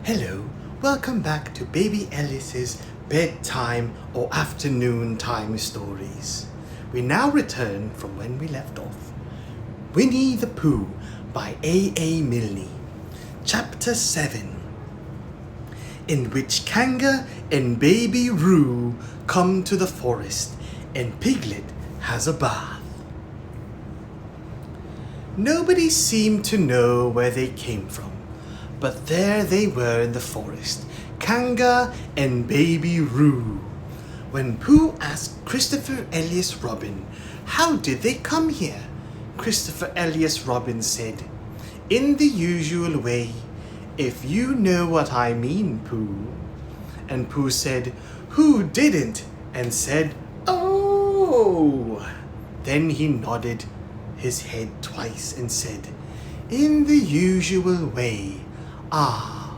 Hello, welcome back to Baby Alice's bedtime or afternoon time stories. We now return from when we left off. Winnie the Pooh by A. Milne, Chapter 7, in which Kanga and Baby Roo come to the forest and Piglet has a bath. Nobody seemed to know where they came from. But there they were in the forest, Kanga and Baby Roo. When Pooh asked Christopher Elias Robin, how did they come here? Christopher Elias Robin said, in the usual way, if you know what I mean, Pooh. And Pooh said, who didn't? And said, oh. Then he nodded his head twice and said, in the usual way. Ah.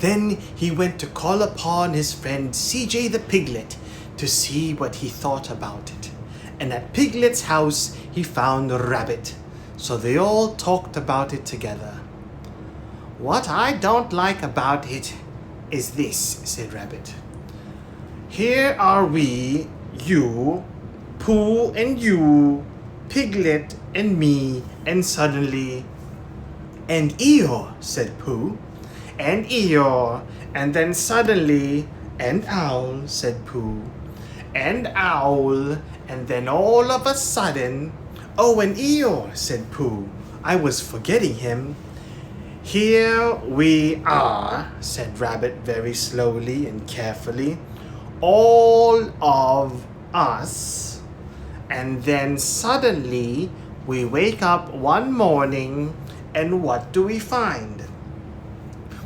Then he went to call upon his friend CJ the Piglet to see what he thought about it. And at Piglet's house he found a rabbit. So they all talked about it together. What I don't like about it is this, said Rabbit. Here are we, you, Pooh and you, Piglet and me, and suddenly... And EEYORE, said Pooh. And EEYORE, and then suddenly, and OWL, said Pooh. And OWL, and then all of a sudden, oh, and EEYORE, said Pooh. I was forgetting him. Here we are, said Rabbit very slowly and carefully. All of us. And then suddenly, we wake up one morning. And what do we find?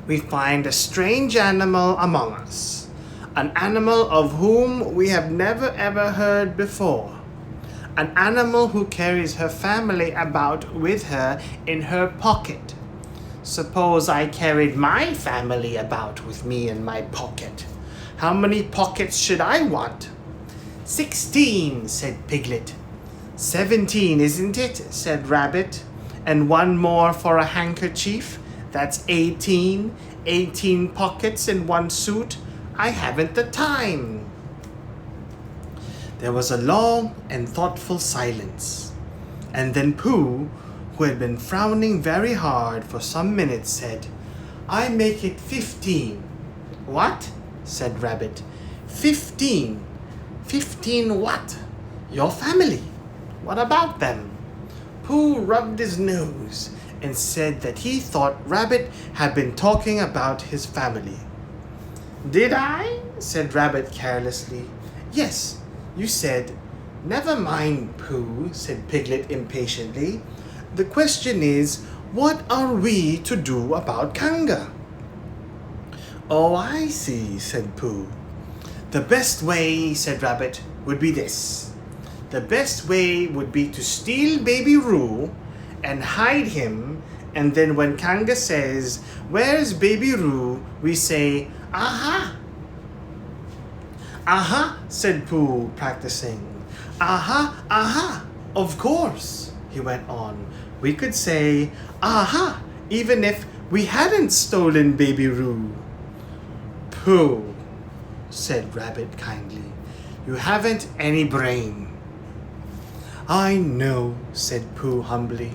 We find a strange animal among us, an animal of whom we have never ever heard before, an animal who carries her family about with her in her pocket. Suppose I carried my family about with me in my pocket. How many pockets should I want? 16, said Piglet. 17, isn't it? Said Rabbit. And one more for a handkerchief. That's 18. 18 pockets in one suit. I haven't the time. There was a long and thoughtful silence. And then Pooh, who had been frowning very hard for some minutes, said, I make it 15. What? Said Rabbit. 15. 15 what? Your family. What about them? Pooh rubbed his nose and said that he thought Rabbit had been talking about his family. Did I? Said Rabbit carelessly. Yes, you said. Never mind, Pooh, said Piglet impatiently. The question is, what are we to do about Kanga? Oh, I see, said Pooh. The best way, said Rabbit, would be this. The best way would be to steal Baby Roo and hide him, and then when Kanga says, where's Baby Roo, we say, aha. Aha, said Pooh, practicing. Aha, aha, of course, he went on. We could say, aha, even if we hadn't stolen Baby Roo. Pooh, said Rabbit kindly, you haven't any brain. I know, said Pooh humbly.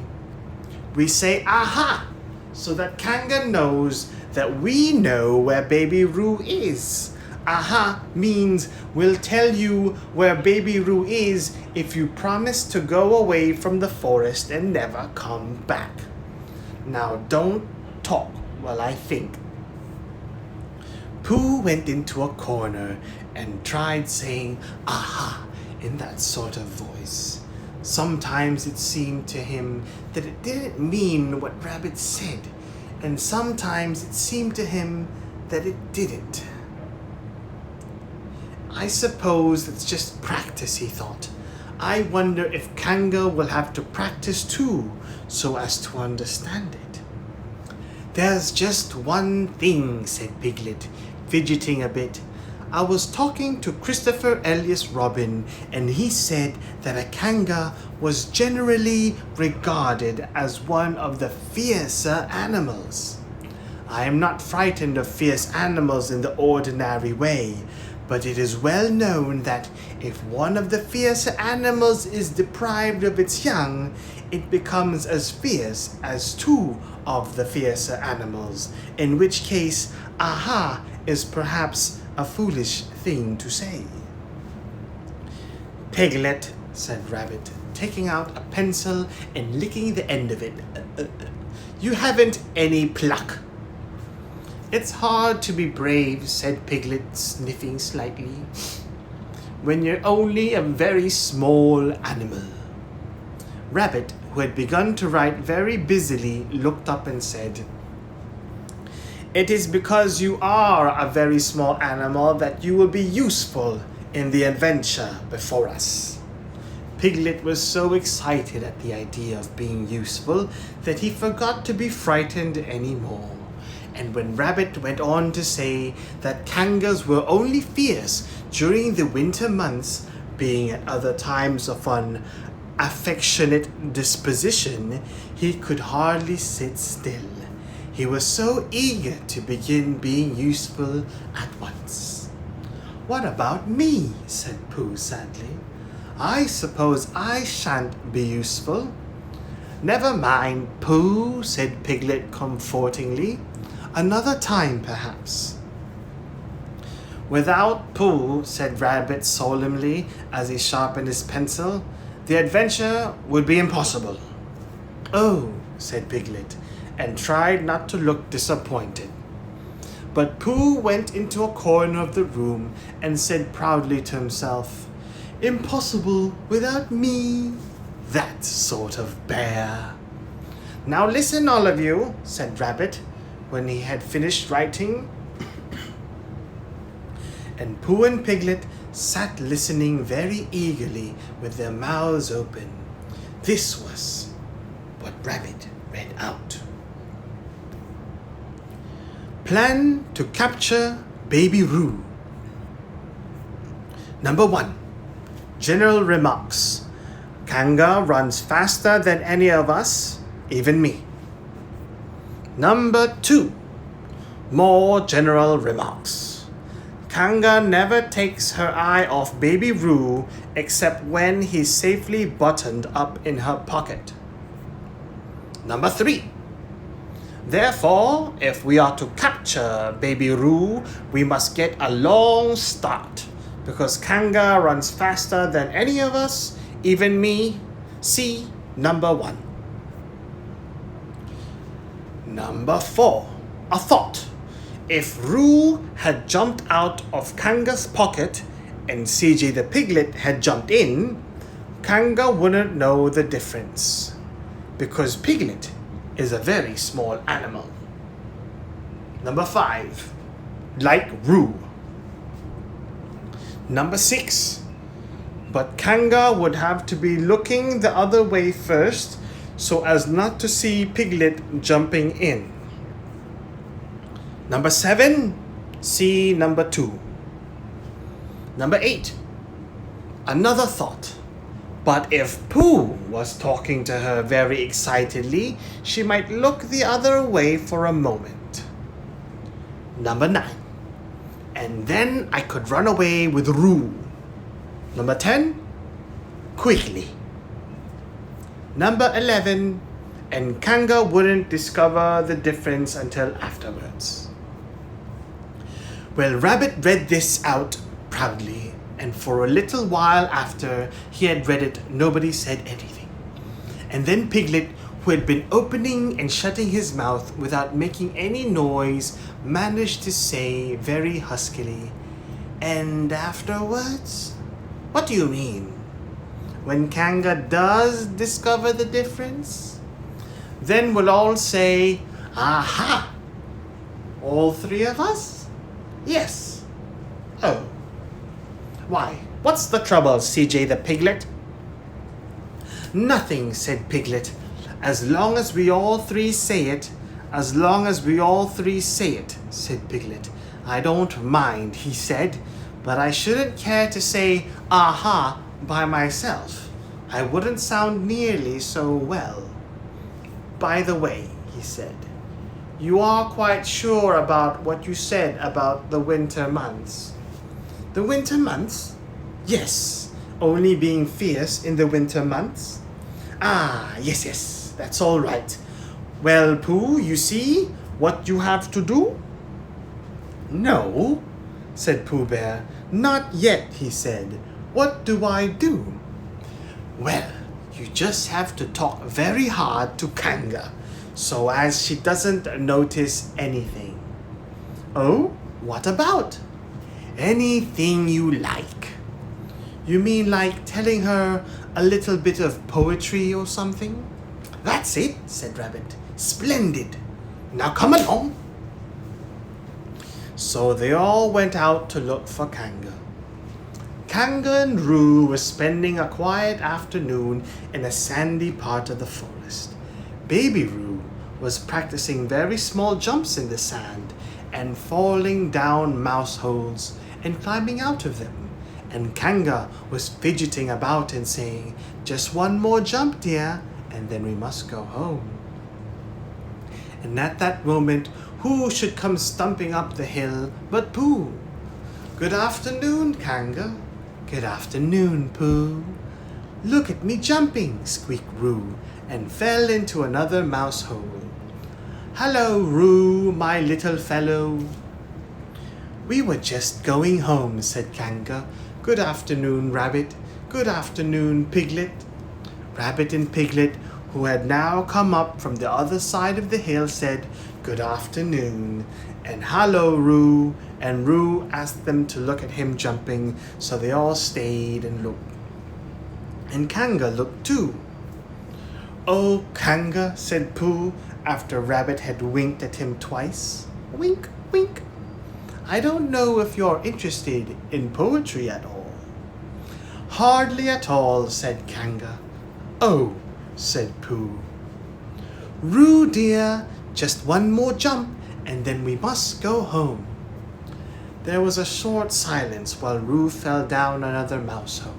We say aha, so that Kanga knows that we know where Baby Roo is. Aha means we'll tell you where Baby Roo is if you promise to go away from the forest and never come back. Now don't talk while I think. Pooh went into a corner and tried saying aha in that sort of voice. Sometimes it seemed to him that it didn't mean what Rabbit said, and sometimes it seemed to him that it didn't. I suppose it's just practice, he thought. I wonder if Kanga will have to practice too, so as to understand it. There's just one thing, said Piglet, fidgeting a bit. I was talking to Christopher Elias Robin, and he said that a Kanga was generally regarded as one of the fiercer animals. I am not frightened of fierce animals in the ordinary way, but it is well known that if one of the fiercer animals is deprived of its young, it becomes as fierce as two of the fiercer animals, in which case, aha is perhaps a foolish thing to say. Piglet, said Rabbit, taking out a pencil and licking the end of it. You haven't any pluck. It's hard to be brave, said Piglet, sniffing slightly, when you're only a very small animal. Rabbit, who had begun to write very busily, looked up and said, It is because you are a very small animal that you will be useful in the adventure before us. Piglet was so excited at the idea of being useful that he forgot to be frightened anymore. And when Rabbit went on to say that Kangas were only fierce during the winter months, being at other times of an affectionate disposition, he could hardly sit still. He was so eager to begin being useful at once. What about me? Said Pooh sadly. I suppose I shan't be useful. Never mind, Pooh, said Piglet comfortingly. Another time, perhaps. Without Pooh, said Rabbit solemnly as he sharpened his pencil, the adventure would be impossible. Oh, said Piglet, and tried not to look disappointed. But Pooh went into a corner of the room and said proudly to himself, Impossible without me, that sort of bear. Now listen, all of you, said Rabbit, when he had finished writing. And Pooh and Piglet sat listening very eagerly with their mouths open. This was what Rabbit read out. Plan to capture Baby Roo. Number 1. General remarks. Kanga runs faster than any of us, even me. Number 2. More general remarks. Kanga never takes her eye off Baby Roo except when he's safely buttoned up in her pocket. Number 3. Therefore, if we are to capture Baby Roo, we must get a long start, because Kanga runs faster than any of us, even me. See number 1. Number 4. A thought. If Roo had jumped out of Kanga's pocket and CJ the Piglet had jumped in, Kanga wouldn't know the difference, because Piglet is a very small animal. Number 5. Like Roo. Number 6. But Kanga would have to be looking the other way first so as not to see Piglet jumping in. Number 7. See number 2. Number 8. Another thought. But if Pooh was talking to her very excitedly, she might look the other way for a moment. Number 9. And then I could run away with Roo. Number 10. Quickly. Number 11. And Kanga wouldn't discover the difference until afterwards. Well, Rabbit read this out proudly, and for a little while after he had read it, nobody said anything. And then Piglet, who had been opening and shutting his mouth without making any noise, managed to say very huskily, And afterwards? What do you mean? When Kanga does discover the difference? Then we'll all say, Aha! All 3 of us? Yes. Oh. Why, what's the trouble, CJ the Piglet? Nothing, said Piglet. As long as we all 3 say it. As long as we all 3 say it, said Piglet. I don't mind, he said, but I shouldn't care to say aha by myself. I wouldn't sound nearly so well. By the way, he said, You are quite sure about what you said about the winter months? The winter months? Yes, only being fierce in the winter months. Ah, yes, that's all right. Well, Pooh, you see what you have to do? No, said Pooh Bear. Not yet, he said. What do I do? Well, you just have to talk very hard to Kanga, so as she doesn't notice anything. Oh, what about? Anything you like. You mean like telling her a little bit of poetry or something? That's it, said Rabbit. Splendid. Now come along. So they all went out to look for Kanga. Kanga and Roo were spending a quiet afternoon in a sandy part of the forest. Baby Roo was practicing very small jumps in the sand and falling down mouse holes and climbing out of them. And Kanga was fidgeting about and saying, "Just one more jump, dear, and then we must go home." And at that moment, who should come stumping up the hill but Pooh? "Good afternoon, Kanga." "Good afternoon, Pooh." "Look at me jumping," squeaked Roo, and fell into another mouse hole. "Hello, Roo, my little fellow." "We were just going home," said Kanga. "Good afternoon, Rabbit. Good afternoon, Piglet." Rabbit and Piglet, who had now come up from the other side of the hill, said, "Good afternoon," and "Hello, Roo," and Roo asked them to look at him jumping, so they all stayed and looked. And Kanga looked too. "Oh, Kanga," said Pooh, after Rabbit had winked at him twice. "Wink, wink. I don't know if you're interested in poetry at all." "Hardly at all," said Kanga. "Oh," said Pooh. "Roo, dear, just one more jump, and then we must go home." There was a short silence while Roo fell down another mouse hole.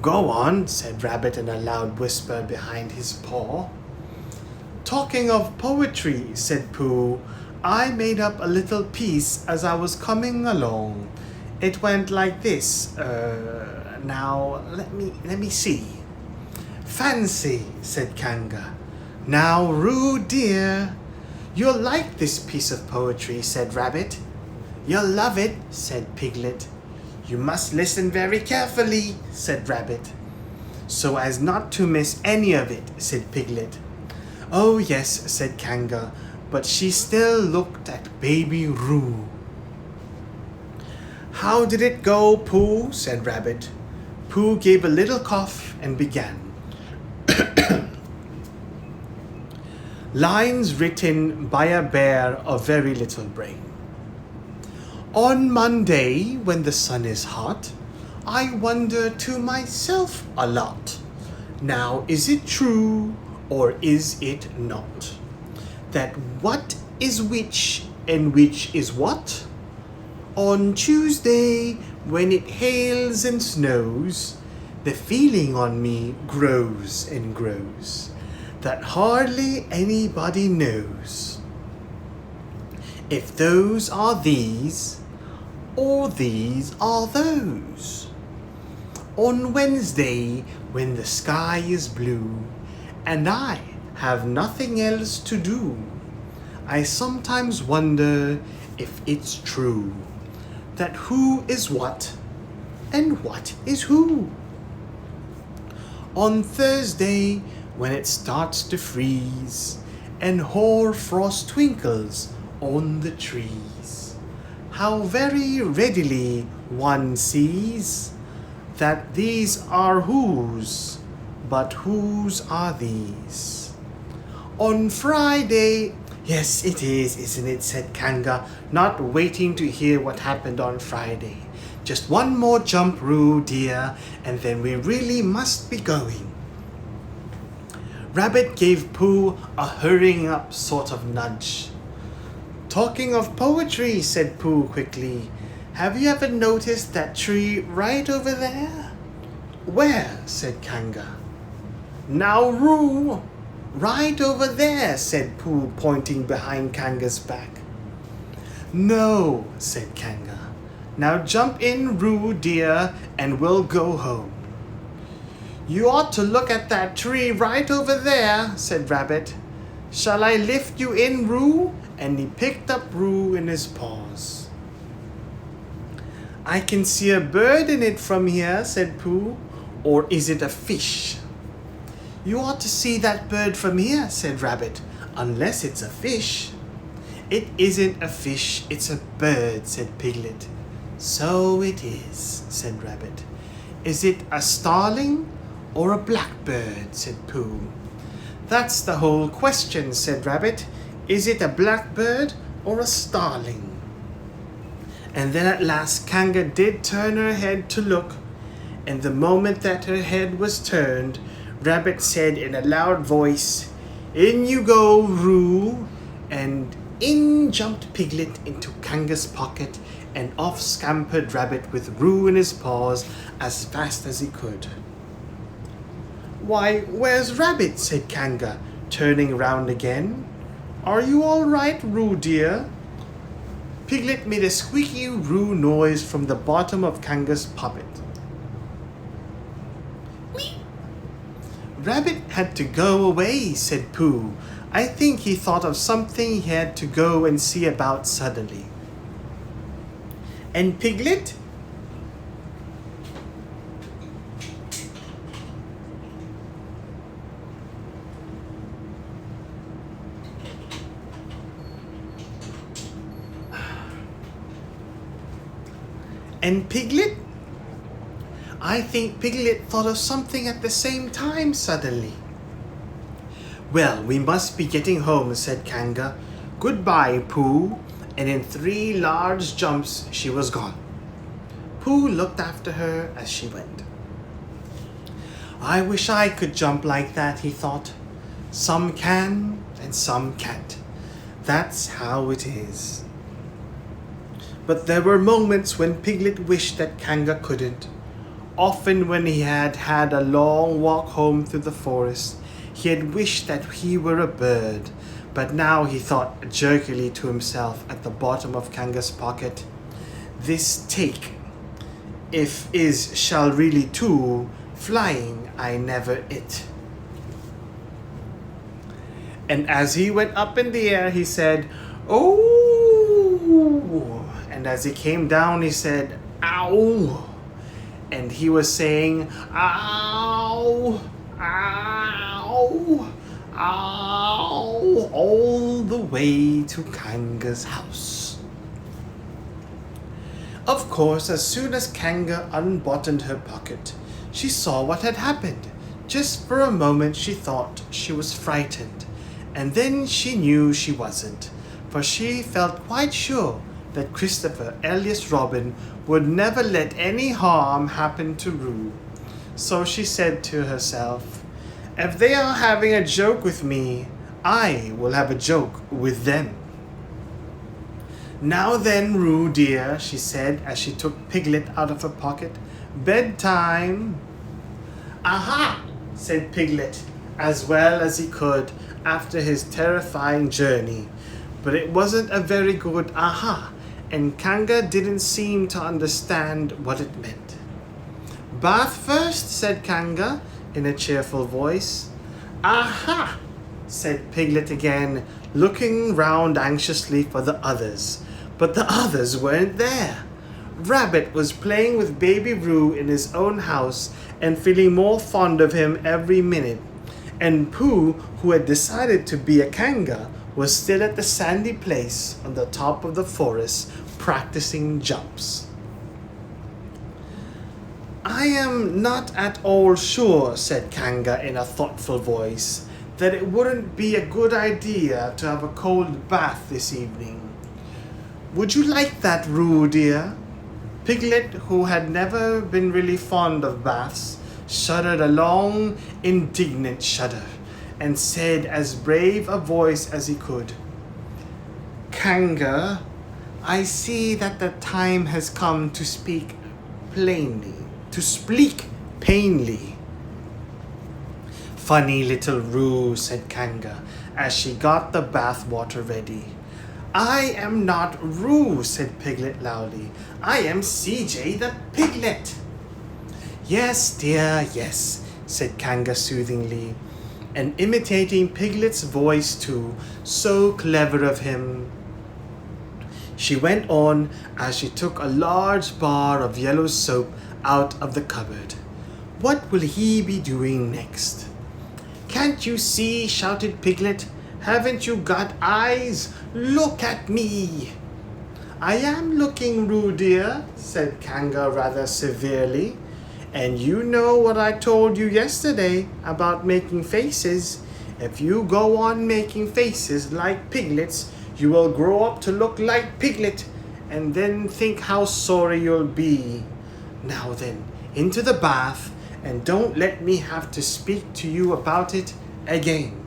"Go on," said Rabbit in a loud whisper behind his paw. "Talking of poetry," said Pooh, "I made up a little piece as I was coming along. It went like this. Now let me see." "Fancy," said Kanga. "Now, Roo, dear." "You'll like this piece of poetry," said Rabbit. "You'll love it," said Piglet. "You must listen very carefully," said Rabbit. "So as not to miss any of it," said Piglet. "Oh yes," said Kanga, but she still looked at Baby Roo. "How did it go, Pooh?" said Rabbit. Pooh gave a little cough and began. Lines written by a bear of very little brain. On Monday, when the sun is hot, I wonder to myself a lot. Now, is it true or is it not, that what is which and which is what? On Tuesday, when it hails and snows, the feeling on me grows and grows, that hardly anybody knows if those are these or these are those. On Wednesday, when the sky is blue and I have nothing else to do, I sometimes wonder if it's true that who is what and what is who. On Thursday, when it starts to freeze and hoar frost twinkles on the trees, how very readily one sees that these are whose, but whose are these. On Friday, yes it is, isn't it, said Kanga, not waiting to hear what happened on Friday. Just one more jump, Roo, dear, and then we really must be going. Rabbit gave Pooh a hurrying up sort of nudge. Talking of poetry, said Pooh quickly, have you ever noticed that tree right over there? Where? Said Kanga. Now, Roo, Right over there, said Pooh, pointing behind Kanga's back. No, said Kanga. Now jump in, Roo, dear, and we'll go home. You ought to look at that tree right over there, said Rabbit. Shall I lift you in, Roo? And he picked up Roo in his paws. I can see a bird in it from here, said Pooh. Or is it a fish? You ought to see that bird from here, said Rabbit, unless it's a fish. It isn't a fish, it's a bird, said Piglet. So it is, said Rabbit. Is it a starling or a blackbird, said Pooh. That's the whole question, said Rabbit. Is it a blackbird or a starling? And then at last Kanga did turn her head to look, and the moment that her head was turned, Rabbit said in a loud voice, In you go, Roo, and in jumped Piglet into Kanga's pocket, and off scampered Rabbit with Roo in his paws as fast as he could. Why, where's Rabbit? Said Kanga, turning round again. Are you all right, Roo dear? Piglet made a squeaky Roo noise from the bottom of Kanga's puppet. Rabbit had to go away, said Pooh. I think he thought of something he had to go and see about suddenly. And Piglet? And Piglet? I think Piglet thought of something at the same time suddenly. Well, we must be getting home, said Kanga. Goodbye, Pooh. And in 3 large jumps, she was gone. Pooh looked after her as she went. I wish I could jump like that, he thought. Some can and some can't. That's how it is. But there were moments when Piglet wished that Kanga couldn't. Often when he had had a long walk home through the forest, he had wished that he were a bird. But now he thought jerkily to himself at the bottom of Kanga's pocket, This take, if is shall really too, flying I never it. And as he went up in the air, he said, Oh! And as he came down, he said, Ow! And he was saying, Ow! Ow! Ow! All the way to Kanga's house. Of course, as soon as Kanga unbuttoned her pocket, she saw what had happened. Just for a moment she thought she was frightened, and then she knew she wasn't, for she felt quite sure that Christopher alias Robin would never let any harm happen to Roo. So she said to herself, If they are having a joke with me, I will have a joke with them. Now then, Roo dear, she said as she took Piglet out of her pocket, bedtime. Aha, said Piglet, as well as he could after his terrifying journey. But it wasn't a very good aha, and Kanga didn't seem to understand what it meant. Bath first, said Kanga in a cheerful voice. Aha, said Piglet again, looking round anxiously for the others. But the others weren't there. Rabbit was playing with Baby Roo in his own house and feeling more fond of him every minute. And Pooh, who had decided to be a Kanga, was still at the sandy place on the top of the forest practicing jumps. I am not at all sure, said Kanga in a thoughtful voice, that it wouldn't be a good idea to have a cold bath this evening. Would you like that, Roo dear? Piglet, who had never been really fond of baths, shuddered a long, indignant shudder, and said as brave a voice as he could, Kanga, I see that the time has come to speak plainly, to speak plainly. Funny little Roo, said Kanga, as she got the bath water ready. I am not Roo, said Piglet loudly. I am CJ the Piglet. Yes, dear, yes, said Kanga soothingly, and imitating Piglet's voice too, so clever of him. She went on as she took a large bar of yellow soap out of the cupboard. What will he be doing next? Can't you see? Shouted Piglet. Haven't you got eyes? Look at me. I am looking, Roo dear, said Kanga rather severely. And you know what I told you yesterday about making faces. If you go on making faces like Piglets, you will grow up to look like Piglet, and then think how sorry you'll be. Now then, into the bath, and don't let me have to speak to you about it again.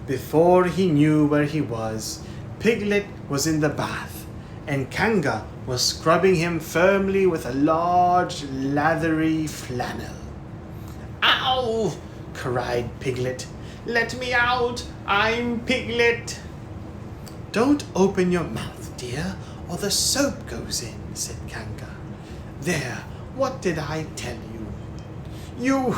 Before he knew where he was, Piglet was in the bath, and Kanga was scrubbing him firmly with a large, lathery flannel. Ow! Cried Piglet. Let me out! I'm Piglet! Don't open your mouth, dear, or the soap goes in, said Kanga. There, what did I tell you?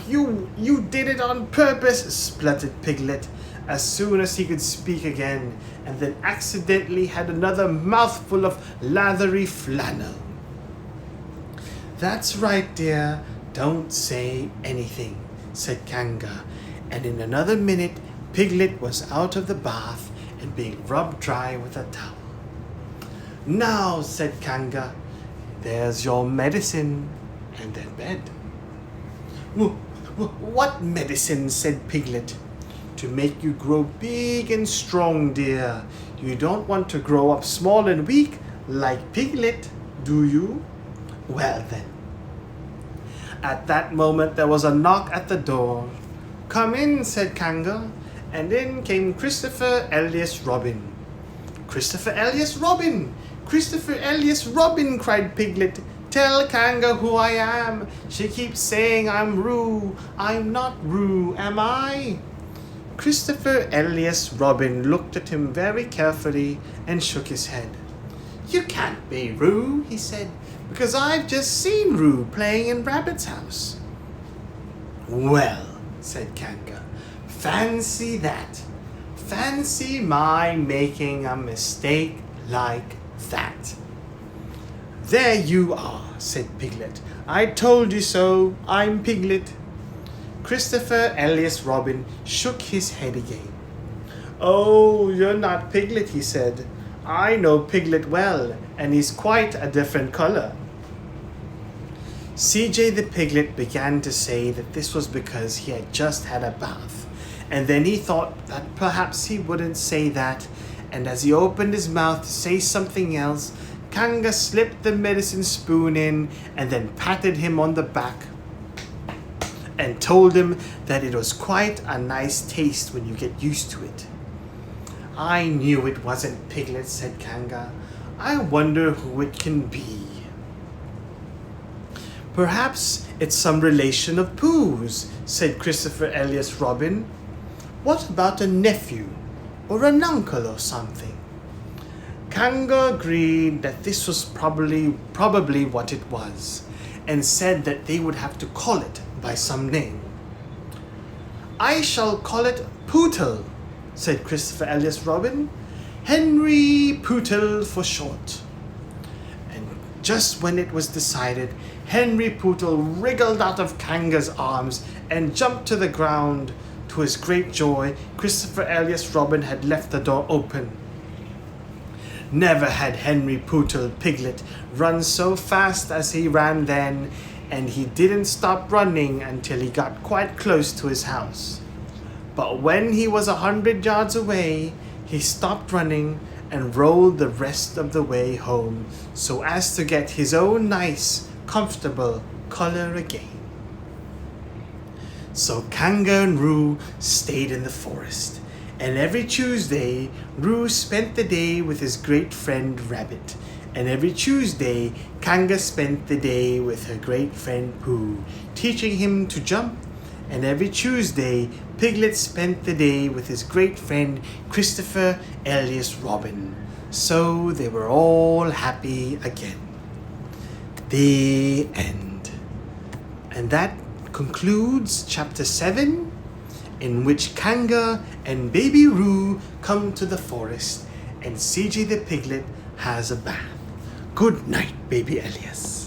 You did it on purpose, spluttered Piglet, as soon as he could speak again, and then accidentally had another mouthful of lathery flannel. That's right, dear, don't say anything, said Kanga, and in another minute Piglet was out of the bath and being rubbed dry with a towel. Now, said Kanga, there's your medicine, and then bed. What medicine? Said Piglet. To make you grow big and strong, dear. You don't want to grow up small and weak like Piglet, do you? Well then. At that moment there was a knock at the door. Come in, said Kanga, and in came Christopher Elias Robin. Christopher Elias Robin! Christopher Elias Robin, cried Piglet. Tell Kanga who I am. She keeps saying I'm Roo. I'm not Roo, am I? Christopher Elias Robin looked at him very carefully and shook his head. You can't be Roo, he said, because I've just seen Roo playing in Rabbit's house. Well, said Kanga, fancy that. Fancy my making a mistake like that. There you are, said Piglet. I told you so. I'm Piglet. Christopher Elias Robin shook his head again. Oh, you're not Piglet, he said. I know Piglet well, and he's quite a different color. CJ the Piglet began to say that this was because he had just had a bath, and then he thought that perhaps he wouldn't say that, and as he opened his mouth to say something else, Kanga slipped the medicine spoon in and then patted him on the back and told him that it was quite a nice taste when you get used to it. I knew it wasn't Piglet, said Kanga. I wonder who it can be. Perhaps it's some relation of Pooh's, said Christopher Elias Robin. What about a nephew or an uncle or something? Kanga agreed that this was probably what it was, and said that they would have to call it by some name. I shall call it Pootle, said Christopher Elias Robin. Henry Pootle for short. And just when it was decided, Henry Pootle wriggled out of Kanga's arms and jumped to the ground. To his great joy, Christopher Elias Robin had left the door open. Never had Henry Pootle Piglet run so fast as he ran then, and he didn't stop running until he got quite close to his house. But when he was 100 yards away, he stopped running and rolled the rest of the way home so as to get his own nice, comfortable color again. So Kanga and Roo stayed in the forest, and every Tuesday, Roo spent the day with his great friend Rabbit, and every Tuesday, Kanga spent the day with her great friend Pooh, teaching him to jump And every Tuesday, Piglet spent the day with his great friend Christopher alias Robin. So they were all happy again. The end. And that concludes chapter 7, in which Kanga and Baby Roo come to the forest and CJ the Piglet has a bath. Good night, baby Elias.